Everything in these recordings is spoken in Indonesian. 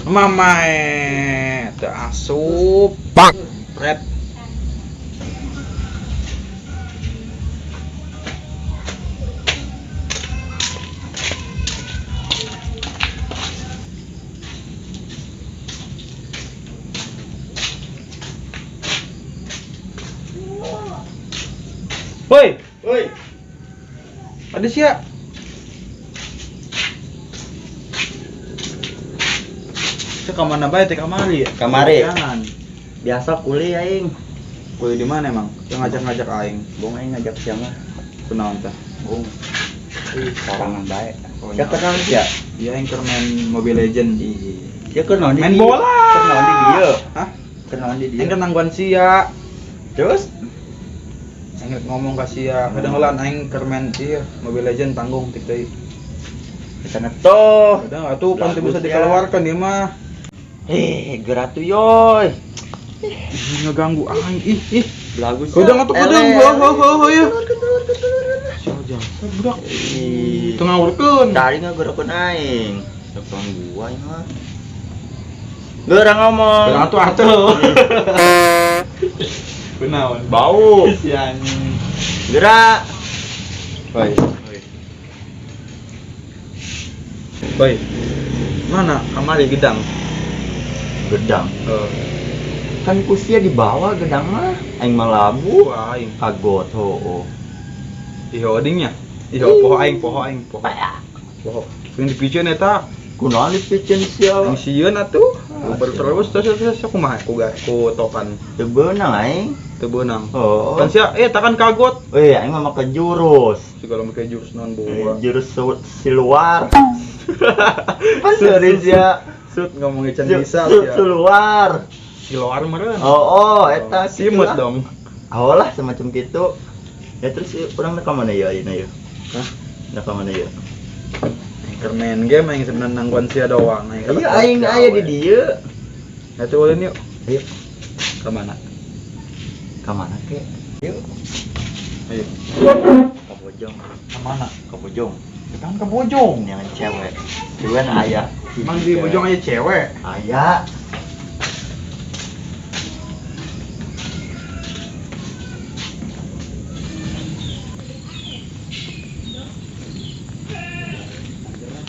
Mamae teu asup. Pak. Red. Woi, Woi, ada siapa? Itu kemana bae teh kamari ya? Kamari. Jangan. biasa kuliah aing. Kuliah di mana emang? Yang ngajak-ngajak aing. Bong aing ngajak siang mah. Kunaon teh? Bong. Sarangan bae. Oh, Ya kenal ya. Iya yang keur main Mobile Legend. Ya kenal di Main dieu. bola. Kenal di dia. Hah? Kenal di dia. Aing kan nangguan sia. Terus Aing ngomong ka sia, kadang-kadang aing keur main ieu Mobile Legend tanggung tik deui. kesana toh. Kadang atuh pan teu bisa Bagus, ya. dikeluarkan ieu mah. Geratu yoy. Ih, ngeganggu aing. Ih. Bagus. Kadang atuh kadang heuh ya. Si Ojang. Budak. Teu ngawurkeun. Tadi ngagerakeun aing. Telepon gua ieu mah. Geura ngomong. Kadang atuh. Kunaon? Bau. Si anjing. Gerak. Woi. Boy. Mana kamari gedang? Gedang. Heeh. Kan kusia di bawah gedang mah. Aing mah labu. Wah, aing. Kagot hooh. Iho odingnya. Iho poho aing. Poho. Yang dipicen eta. Kunaon dipicen sia? Yang sieun atuh. Berterus terus kumaha ku tokan. Teu beunang aing. Teu beunang. Oh. Kan sia takan kagot. Weh, aing mah make jurus. Segala make jurus non boa. Jurus siluar. Serius ya. Sut ngomongin can bisa ya. Siluar. Siluar meureun. Oh, eta simut dong. Awalah semacam gitu. Ya terus urang ka mana ya ayeuna ya? Hah? Nah ka mana ya? Keur main game aing sebenarnya nangguan sia doang. Iya aing aya di dieu. Atuh ulin yuk. Ayo, Ka mana? ka mana ke? Yuk. Ayo. Ka Bojong. Ka mana? Ka Bojong. Kan ke Bojong. Yang cewek. Cuman aya. Emang di Bojong aja cewek. Aya.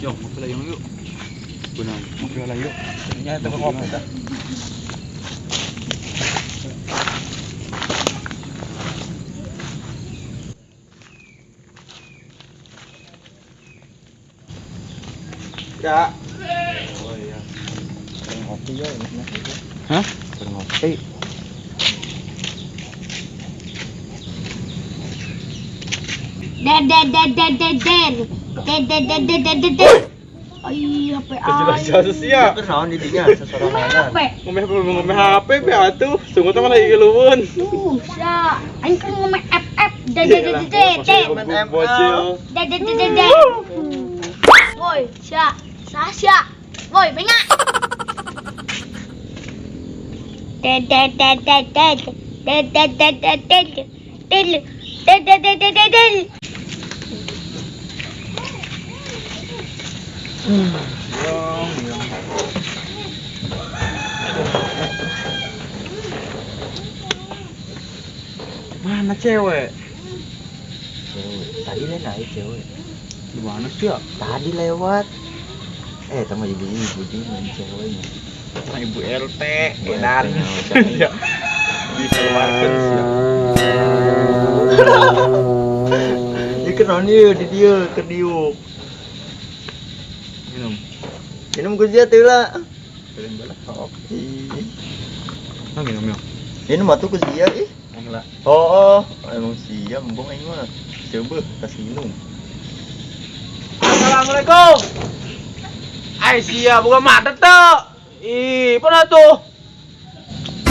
Yuk, ngopi lah yuk. Benar, ngopi lah yuk. Nya eta kopi dah. Ya. Oh iya. Sering ngopi ya ini. Hah? Sering ngopi. Ay, HP Jelas-jelas ya. Terus naon di dinya sasorangan. Ngomeh HP be atuh. Sungguh teh lagi geuleuweun. Susah. Aing kan ngomong FF. Bocil. Woi, Sasha. Woi, bengak. Mana cewek? Tadi lain naik cewek. Di mana sih ya? Tadi lewat. Sama ibu-ibu di main ceweknya. Sama ibu RT, edan. Ya. Dikeluarkan sih. Ini kenal nih di dia ke diuk. Minum. Minum gue tuh lah. Kalian bala. Kopi. Ah, minum. Ini mah tuh ke dia ih. Enggak. Oh, emang siap, mbong aing mah. Coba kasih minum. Assalamualaikum. Ai sia buka mata tuh. Ih, pernah tuh.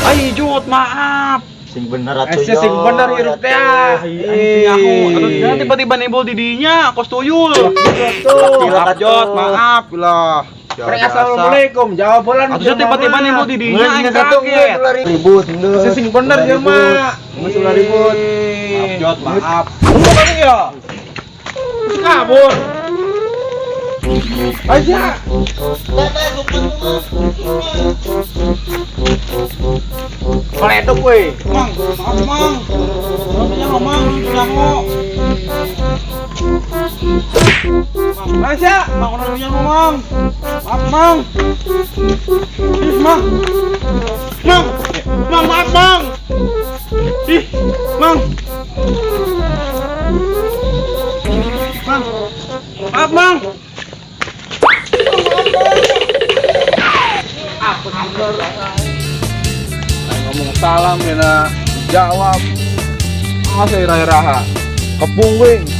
Ai, Jut, maaf. Sing bener atuh Sia sing bener hirup teh. Aduh, tiba-tiba nembol didinya, kos tuyul. Maaf, Jot, maaf lah. Assalamualaikum. Jawab bolan. Atuh tiba-tiba nembol didinya, aing kaget. Ribut, bener. Sia sing bener ya, Mak. Masalah ribut. Maaf, Jot, maaf. Kamu kan ya? Kabur. Aja. Koletok kowe. Mang, maaf mang. Namanya mang, nyango. Mang, Aja, mang namanya mang. Maaf mang. Ih, mang. Mang, mang maaf mang. Ih, mang. Mang, maaf mang. Ngomong salam ya jawab. Ngasih raha-raha. Kepung wing.